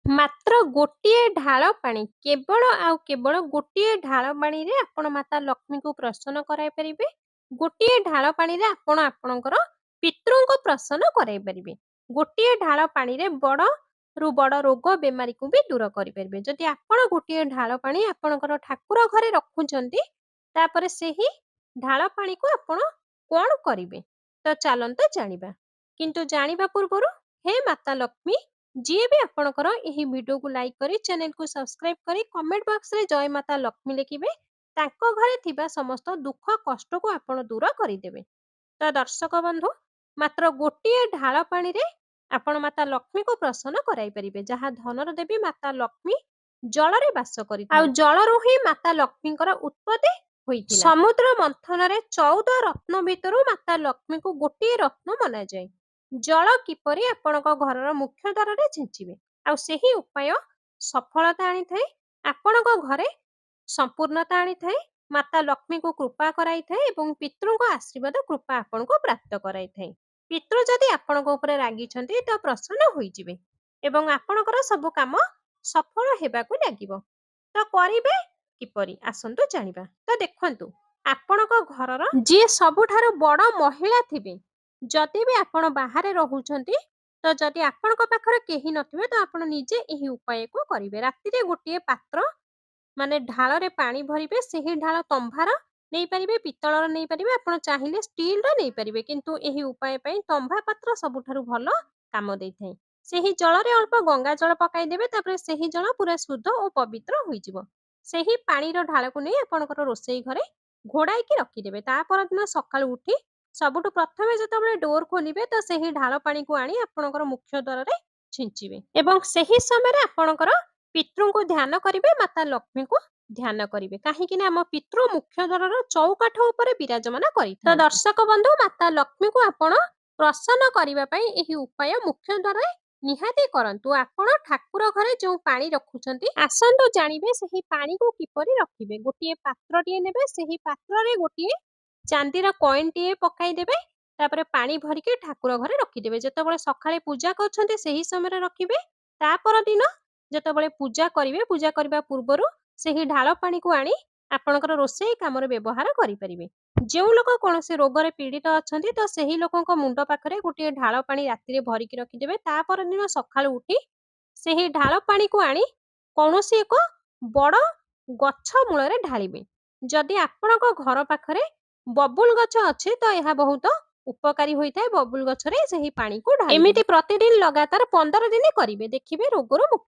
ମାତ୍ର ଗୋଟିଏ ଢାଳ ପାଣି କେବଳ ଆଉ କେବଳ ଗୋଟିଏ ଢାଳ ପାଣିରେ ଆପଣ ମାତା ଲକ୍ଷ୍ମୀଙ୍କୁ ପ୍ରସନ୍ନ କରାଇ ପାରିବେ। ଗୋଟିଏ ଢାଳ ପାଣିରେ ଆପଣ ଆପଣଙ୍କର ପିତୃଙ୍କୁ ପ୍ରସନ୍ନ କରାଇ ପାରିବେ। ଗୋଟିଏ ଢାଳ ପାଣିରେ ବଡ଼ରୁ ବଡ଼ ରୋଗ ବେମାରୀକୁ ବି ଦୂର କରିପାରିବେ। ଯଦି ଆପଣ ଗୋଟିଏ ଢାଳ ପାଣି ଆପଣଙ୍କର ଠାକୁର ଘରେ ରଖୁଛନ୍ତି, ତାପରେ ସେହି ଢାଳ ପାଣିକୁ ଆପଣ କଣ କରିବେ? ତ ଚାଲନ୍ତୁ ଜାଣିବା। କିନ୍ତୁ ଜାଣିବା ପୂର୍ବରୁ ହେ ମାତା ଲକ୍ଷ୍ମୀ, ଯିଏ ବି ଆପଣଙ୍କର ଏହି ଭିଡ଼ିଓକୁ ଲାଇକ୍ କରି ଚ୍ୟାନେଲକୁ ସବସ୍କ୍ରାଇବ୍ କରି କମେଣ୍ଟ ବକ୍ସରେ ଜୟ ମାତା ଲକ୍ଷ୍ମୀ ଲେଖିବେ, ତାଙ୍କ ଘରେ ଥିବା ସମସ୍ତ ଦୁଃଖ କଷ୍ଟକୁ ଆପଣ ଦୂର କରିଦେବେ। ତ ଦର୍ଶକ ବନ୍ଧୁ, ମାତ୍ର ଗୋଟିଏ ଢାଳ ପାଣିରେ ଆପଣ ମାତା ଲକ୍ଷ୍ମୀକୁ ପ୍ରସନ୍ନ କରାଇ ପାରିବେ। ଯାହା ଧନର ଦେବୀ ମାତା ଲକ୍ଷ୍ମୀ ଜଳରେ ବାସ କରିଥାନ୍ତି। ଆଉ ଜଳରୁ ହିଁ ମାତା ଲକ୍ଷ୍ମୀଙ୍କର ଉତ୍ପତ୍ତି ହୋଇଥିଲା। ସମୁଦ୍ର ମନ୍ଥନରେ 14 ରତ୍ନ ଭିତରୁ ମାତା ଲକ୍ଷ୍ମୀକୁ ଗୋଟିଏ ରତ୍ନ ମନାଯାଏ। ଜଳ କିପରି ଆପଣଙ୍କ ଘରର ମୁଖ୍ୟ ଦ୍ୱାରରେ ଛିଞ୍ଚିବେ, ଆଉ ସେହି ଉପାୟ ସଫଳତା ଆଣିଥାଏ, ଆପଣଙ୍କ ଘରେ ସମ୍ପୂର୍ଣ୍ଣତା ଆଣିଥାଏ, ମାତା ଲକ୍ଷ୍ମୀଙ୍କୁ କୃପା କରାଇଥାଏ ଏବଂ ପିତୃଙ୍କ ଆଶୀର୍ବାଦ କୃପା ଆପଣଙ୍କୁ ପ୍ରାପ୍ତ କରାଇଥାଏ। ପିତୃ ଯଦି ଆପଣଙ୍କ ଉପରେ ରାଗିଛନ୍ତି ତ ପ୍ରସନ୍ନ ହୋଇଯିବେ ଏବଂ ଆପଣଙ୍କର ସବୁ କାମ ସଫଳ ହେବାକୁ ଲାଗିବ। ତ କରିବେ କିପରି ଆସନ୍ତୁ ଜାଣିବା। ତ ଦେଖନ୍ତୁ, ଆପଣଙ୍କ ଘରର ଯିଏ ସବୁଠାରୁ ବଡ଼ ମହିଳା ଥିବେ, ଯଦି ବି ଆପଣ ବାହାରେ ରହୁଛନ୍ତି, ତ ଯଦି ଆପଣଙ୍କ ପାଖରେ କେହି ନଥିବେ ତ ଆପଣ ନିଜେ ଏହି ଉପାୟକୁ କରିବେ। ରାତିରେ ଗୋଟିଏ ପାତ୍ର ମାନେ ଢାଳରେ ପାଣି ଭରିବେ, ସେହି ଢାଳ ତମ୍ଭାର ନେଇପାରିବେ, ପିତ୍ତଳର ନେଇପାରିବେ, ଆପଣ ଚାହିଁଲେ ଷ୍ଟିଲର ନେଇପାରିବେ, କିନ୍ତୁ ଏହି ଉପାୟ ପାଇଁ ତମ୍ଭା ପାତ୍ର ସବୁଠାରୁ ଭଲ କାମ ଦେଇଥାଏ। ସେହି ଜଳରେ ଅଳ୍ପ ଗଙ୍ଗା ଜଳ ପକାଇଦେବେ, ତାପରେ ସେହି ଜଳ ପୁରା ଶୁଦ୍ଧ ଓ ପବିତ୍ର ହୋଇଯିବ। ସେହି ପାଣିର ଢାଳକୁ ନେଇ ଆପଣଙ୍କର ରୋଷେଇ ଘରେ ଘୋଡ଼ାଇକି ରଖିଦେବେ। ତା ପରଦିନ ସକାଳୁ ଉଠି ସବୁଠୁ ପ୍ରଥମେ ଯେତେବେଳେ ଡୋର ଖୋଲିବେ ତ ସେହି ଢାଳ ପାଣିକୁ ଆଣି ଆପଣଙ୍କର ମୁଖ୍ୟ ଦ୍ୱାରରେ ଛିଞ୍ଚିବେ ଏବଂ ସେହି ସମୟରେ ଆପଣଙ୍କର ପିତୃଙ୍କୁ ଧ୍ୟାନ କରିବେ, ମାତା ଲକ୍ଷ୍ମୀଙ୍କୁ ଧ୍ୟାନ କରିବେ, କାହିଁକି ନା ଆମ ପିତୃ ମୁଖ୍ୟ ଦ୍ୱାରର ଚୌକାଠ ଉପରେ ବିରାଜମାନ କରିଥାନ୍ତି। ତ ଦର୍ଶକ ବନ୍ଧୁ, ମାତା ଲକ୍ଷ୍ମୀଙ୍କୁ ଆପଣ ପ୍ରସନ୍ନ କରିବା ପାଇଁ ଏହି ଉପାୟ ମୁଖ୍ୟ ଦ୍ୱାରରେ ନିହାତି କରନ୍ତୁ। ଆପଣ ଠାକୁର ଘରେ ଯେଉଁ ପାଣି ରଖୁଛନ୍ତି, ଆସନ୍ତୁ ଜାଣିବେ ସେହି ପାଣିକୁ କିପରି ରଖିବେ। ଗୋଟିଏ ପାତ୍ରଟିଏ ନେବେ, ସେହି ପାତ୍ରରେ ଗୋଟିଏ ଚାନ୍ଦିର କଏନଟିଏ ପକାଇଦେବେ, ତାପରେ ପାଣି ଭରିକି ଠାକୁର ଘରେ ରଖିଦେବେ। ଯେତେବେଳେ ସକାଳେ ପୂଜା କରୁଛନ୍ତି ସେହି ସମୟରେ ରଖିବେ। ତା ପରଦିନ ଯେତେବେଳେ ପୂଜା କରିବେ, ପୂଜା କରିବା ପୂର୍ବରୁ ସେହି ଢାଳ ପାଣିକୁ ଆଣି ଆପଣଙ୍କର ରୋଷେଇ କାମରେ ବ୍ୟବହାର କରିପାରିବେ। ଯେଉଁ ଲୋକ କୌଣସି ରୋଗରେ ପୀଡ଼ିତ ଅଛନ୍ତି ତ ସେହି ଲୋକଙ୍କ ମୁଣ୍ଡ ପାଖରେ ଗୋଟିଏ ଢାଳ ପାଣି ରାତିରେ ଭରିକି ରଖିଦେବେ। ତା ପରଦିନ ସକାଳୁ ଉଠି ସେହି ଢାଳ ପାଣିକୁ ଆଣି କୌଣସି ଏକ ବଡ଼ ଗଛ ମୂଳରେ ଢାଳିବେ। ଯଦି ଆପଣଙ୍କ ଘର ପାଖରେ ବବୁଲ ଗଛ ଅଛି ତ ଏହା ବହୁତ ଉପକାରୀ ହୋଇଥାଏ। ବବୁଲ ଗଛରେ ସେହି ପାଣିକୁ ଢାଳିବେ। ଏମିତି ପ୍ରତିଦିନ ଲଗାତାର 15 ଦିନ କରିବେ, ଦେଖିବେ ରୋଗରୁ ମୁକ୍ତି।